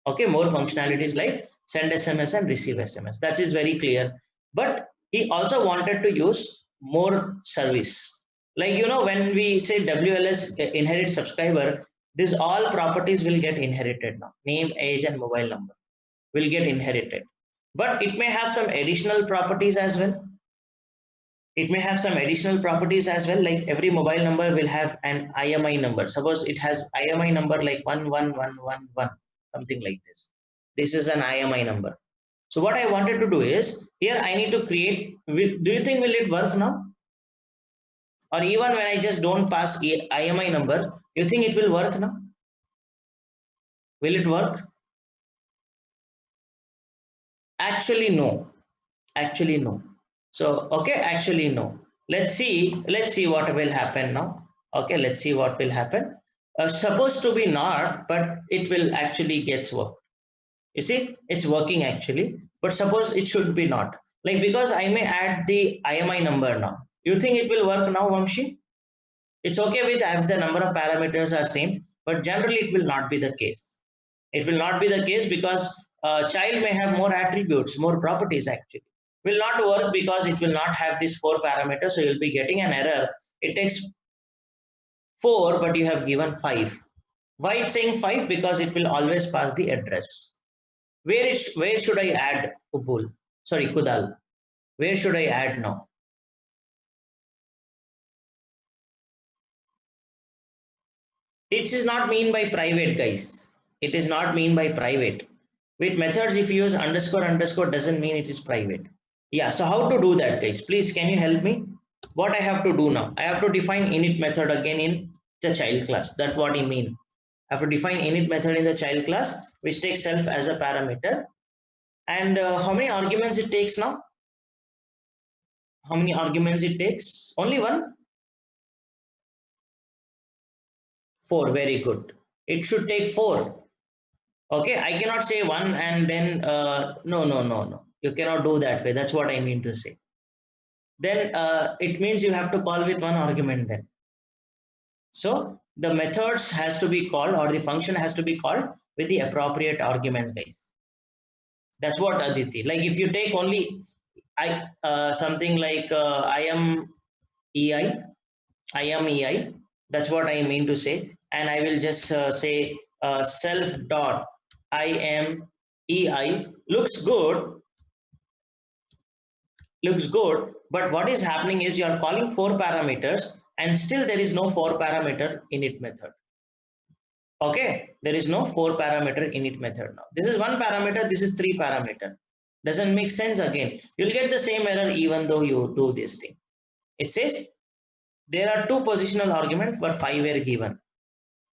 Okay, more functionalities like send SMS and receive SMS. That is very clear. But he also wanted to use more service. Like, when we say WLS inherit subscriber, these all properties will get inherited now. Name, age, and mobile number will get inherited. But it may have some additional properties as well. It may have some additional properties as well, like every mobile number will have an IMI number. Suppose it has IMI number like 11111, something like this. This is an IMI number. So what I wanted to do is, here I need to create, do you think will it work now? Or even when I just don't pass IMI number, you think it will work now? Will it work? Actually, no. Actually, no. So, okay, actually, no. Let's see what will happen now. Okay, let's see what will happen. Supposed to be not, but it will actually gets work. You see, it's working actually, but suppose it should be not. Like, because I may add the IMI number now. You think it will work now, Vamshi? It's okay with if the number of parameters are same, but generally it will not be the case. It will not be the case because child may have more attributes, more properties actually. Will not work because it will not have these 4 parameters, so you'll be getting an error. It takes 4, but you have given 5. Why it's saying 5? Because it will always pass the address. Where should I add Ubul? Sorry, Kudal. Where should I add now? It is not mean by private, guys. It is not mean by private. With methods, if you use underscore underscore, doesn't mean it is private. Yeah, so how to do that, guys? Please, can you help me? What I have to do now? I have to define init method again in the child class. That's what I mean. I have to define init method in the child class, which takes self as a parameter. And how many arguments it takes now? How many arguments it takes? Only one? 4. Very good. It should take 4. Okay, I cannot say 1 and then no. You cannot do that way. That's what I mean to say. Then it means you have to call with one argument then. So the methods has to be called, or the function has to be called with the appropriate arguments, guys. That's what Aditi. Like if you take only something like I am EI. That's what I mean to say, and I will just say self dot I am EI looks good, but what is happening is you are calling 4 parameters and still there is no 4 parameter init method. Okay, there is no 4 parameter init method now. This is 1 parameter, this is 3 parameter. Doesn't make sense again. You'll get the same error even though you do this thing. It says there are 2 positional arguments but 5 were given.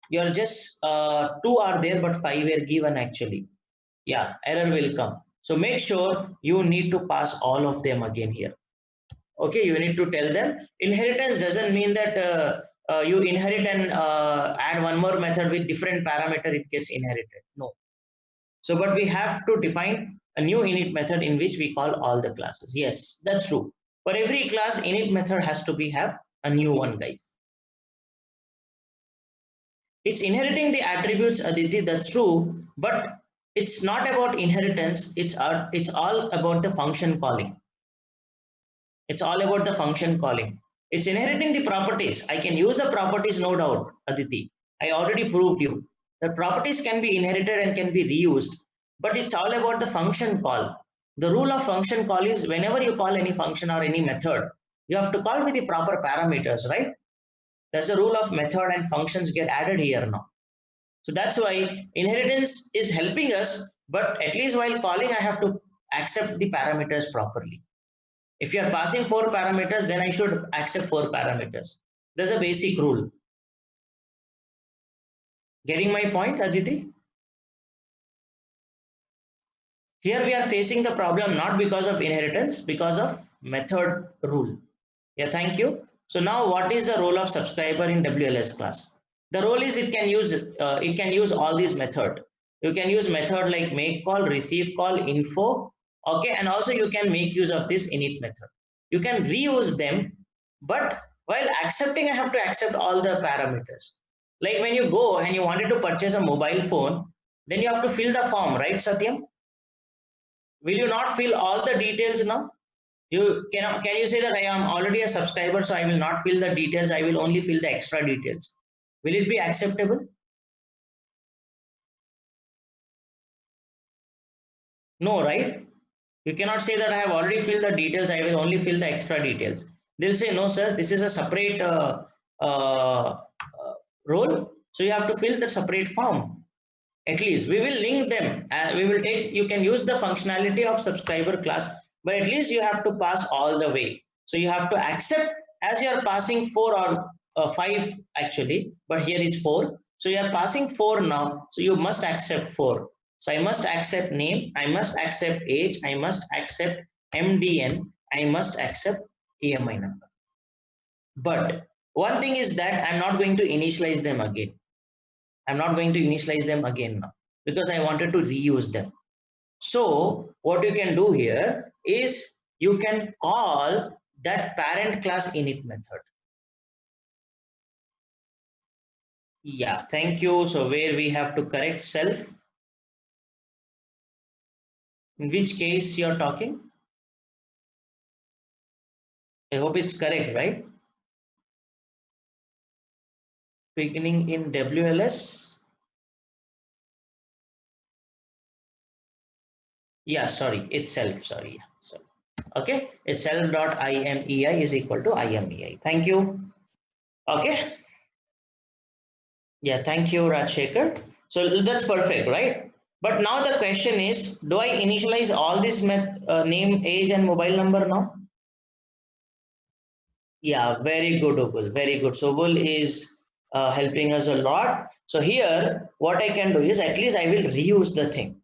You're just 2 are there but 5 were given actually. Yeah, error will come. So make sure you need to pass all of them again here. Okay, you need to tell them. Inheritance doesn't mean that you inherit and add one more method with different parameter, it gets inherited. No. So, but we have to define a new init method in which we call all the classes. Yes, that's true. For every class, init method has to have a new one, guys. It's inheriting the attributes, Aditi, that's true, but it's not about inheritance. It's all about the function calling. It's all about the function calling. It's inheriting the properties. I can use the properties, no doubt, Aditi. I already proved you. The properties can be inherited and can be reused, but it's all about the function call. The rule of function call is whenever you call any function or any method, you have to call with the proper parameters, right? That's the rule of method, and functions get added here now. So that's why inheritance is helping us, but at least while calling, I have to accept the parameters properly. If you are passing 4 parameters, then I should accept 4 parameters. There's a basic rule. Getting my point, Aditi? Here we are facing the problem not because of inheritance, because of method rule. Yeah, thank you. So now what is the role of subscriber in WLS class? The role is it can use all these method. You can use method like make call, receive call, info, okay, and also you can make use of this init method. You can reuse them, but while accepting, I have to accept all the parameters. Like when you go and you wanted to purchase a mobile phone, then you have to fill the form, right, Satyam? Will you not fill all the details now? You can you say that I am already a subscriber, so I will not fill the details, I will only fill the extra details. Will it be acceptable? No, right? You cannot say that I have already filled the details, I will only fill the extra details. They'll say, no, sir, this is a separate role. So you have to fill the separate form. At least we will link them. We will take, you can use the functionality of subscriber class, but at least you have to pass all the way. So you have to accept as you are passing 4 or 5 actually, but here is 4. So you are passing 4 now. So you must accept 4. So I must accept name, I must accept age, I must accept MDN, I must accept EMI number. But one thing is that I'm not going to initialize them again. I'm not going to initialize them again now because I wanted to reuse them. So what you can do here is you can call that parent class init method. Yeah, thank you. So where we have to correct self, in which case you're talking? I hope it's correct, right? Beginning in WLS. Yeah, sorry, it's self, sorry. So, okay, it's self.imei is equal to imei. Thank you. Okay. Yeah, thank you, Rajshekhar. So that's perfect, right? But now the question is, do I initialize all this name, age, and mobile number now? Yeah, very good, Ubul. Very good. So Ubul is helping us a lot. So here, what I can do is at least I will reuse the thing.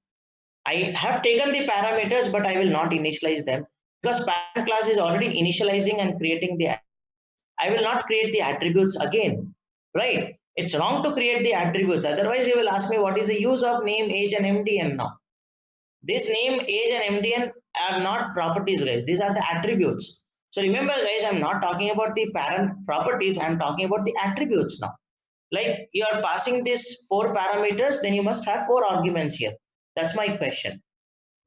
I have taken the parameters, but I will not initialize them because parent class is already initializing and creating the. I will not create the attributes again, right? It's wrong to create the attributes. Otherwise, you will ask me what is the use of name, age, and MDN now. This name, age, and MDN are not properties, guys. These are the attributes. So remember, guys, I'm not talking about the parent properties. I'm talking about the attributes now. Like you are passing this 4 parameters, then you must have 4 arguments here. That's my question.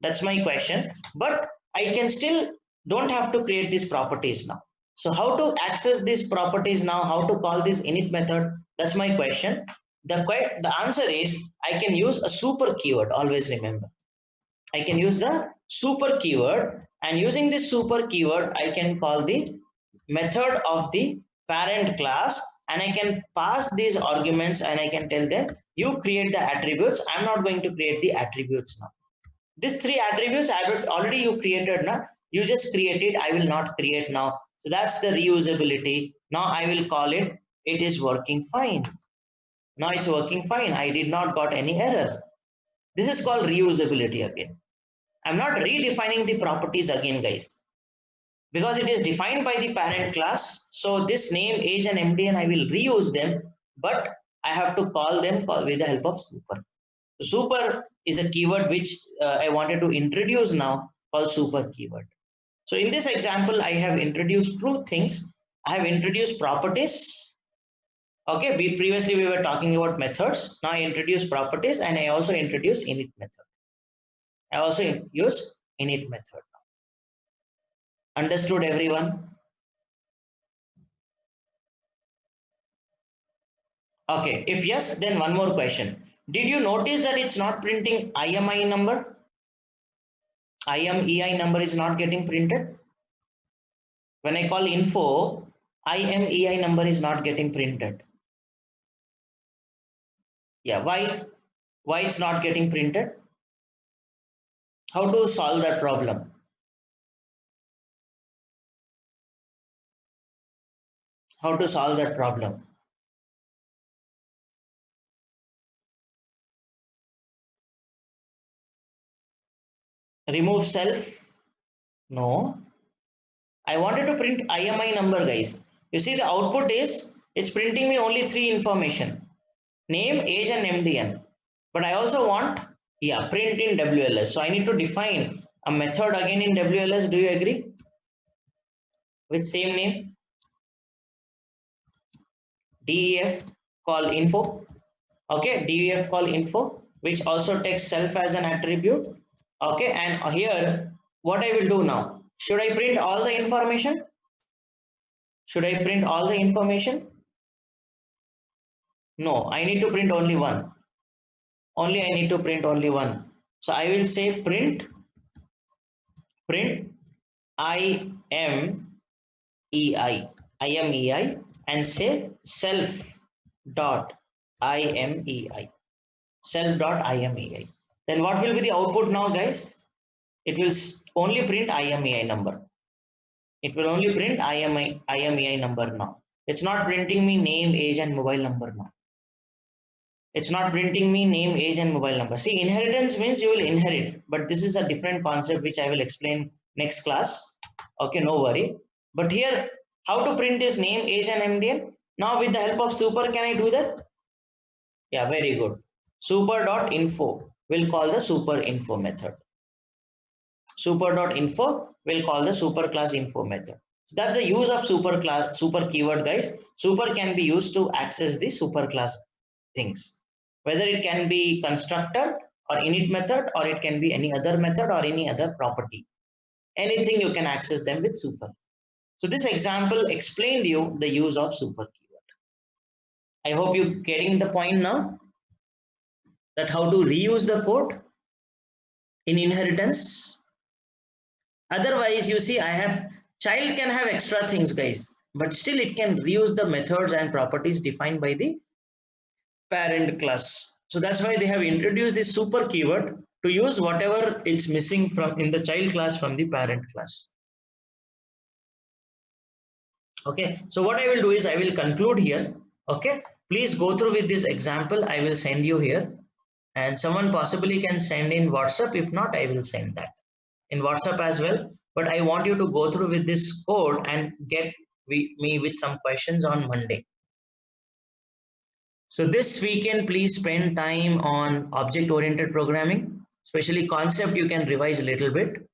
That's my question. But I can still don't have to create these properties now. So how to access these properties now? How to call this init method? That's my question. The answer is I can use a super keyword. Always remember. I can use the super keyword, and using this super keyword, I can call the method of the parent class, and I can pass these arguments and I can tell them you create the attributes. I'm not going to create the attributes now. These 3 attributes already you created now. You just created. I will not create now. So that's the reusability. Now I will call it. It is working fine. Now it's working fine. I did not got any error. This is called reusability again. I'm not redefining the properties again, guys, because it is defined by the parent class. So this name, age, and MDN, I will reuse them, but I have to call them with the help of super. Super is a keyword which I wanted to introduce now, called super keyword. So in this example, I have introduced 2 things. I have introduced properties. Okay, previously we were talking about methods. Now I introduce properties, and I also introduce init method. I also use init method. Understood, everyone? Okay, if yes, then one more question. Did you notice that it's not printing IMEI number? IMEI number is not getting printed. When I call info, IMEI number is not getting printed. Yeah, why? Why it's not getting printed? How to solve that problem? How to solve that problem? Remove self? No. I wanted to print IMEI number, guys. You see the output is, it's printing me only 3 information. Name, age, and MDN. But I also want, yeah, print in WLS. So I need to define a method again in WLS. Do you agree? With same name, DEF call info. Okay, DEF call info, which also takes self as an attribute. Okay, and here, what I will do now? Should I print all the information? Should I print all the information? No, I need to print only one. Only I need to print only one. So I will say print IMEI and say self dot IMEI. Then what will be the output now, guys? It will only print IMEI number. It will only print IMEI number now. It's not printing me name, age, and mobile number now. It's not printing me name, age, and mobile number. See, inheritance means you will inherit, but this is a different concept which I will explain next class. Okay, no worry. But here, how to print this name, age, and MDN? Now with the help of super, can I do that? Yeah, very good. Super.info will call the super info method. Super.info will call the super class info method. So that's the use of super keyword, guys. Super can be used to access the super class things. Whether it can be constructor or init method, or it can be any other method or any other property. Anything you can access them with super. So this example explained you the use of super keyword. I hope you're getting the point now, that how to reuse the code in inheritance. Otherwise, you see, child can have extra things, guys, but still it can reuse the methods and properties defined by the parent class. So that's why they have introduced this super keyword to use whatever it's missing from in the child class from the parent class. Okay, so what I will do is I will conclude here. Okay, please go through with this example. I will send you here, and someone possibly can send in WhatsApp. If not, I will send that in WhatsApp as well. But I want you to go through with this code and get me with some questions on Monday. So this weekend, please spend time on object-oriented programming, especially concept you can revise a little bit.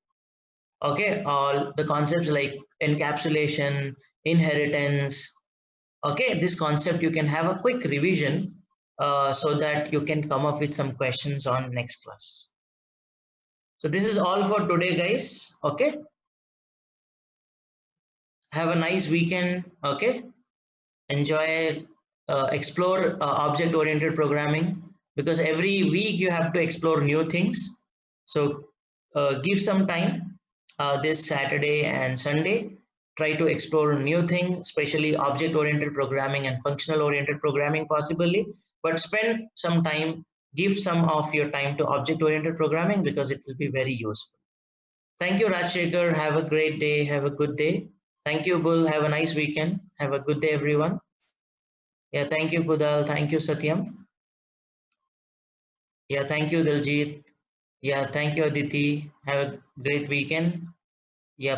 Okay, all the concepts like encapsulation, inheritance. Okay, this concept you can have a quick revision so that you can come up with some questions on next class. So this is all for today, guys. Okay, have a nice weekend. Okay, enjoy, explore object oriented programming, because every week you have to explore new things. So give some time this Saturday and Sunday, try to explore new things, especially object oriented programming and functional oriented programming possibly, but spend some time, give some of your time to object oriented programming because it will be very useful. Thank you, Rajshekhar. Have a great day. Have a good day. Thank you, Bull. Have a nice weekend. Have a good day, everyone. Yeah, thank you, Kudal. Thank you, Satyam. Yeah, thank you, Diljit. Yeah, thank you, Aditi. Have a great weekend. Yeah.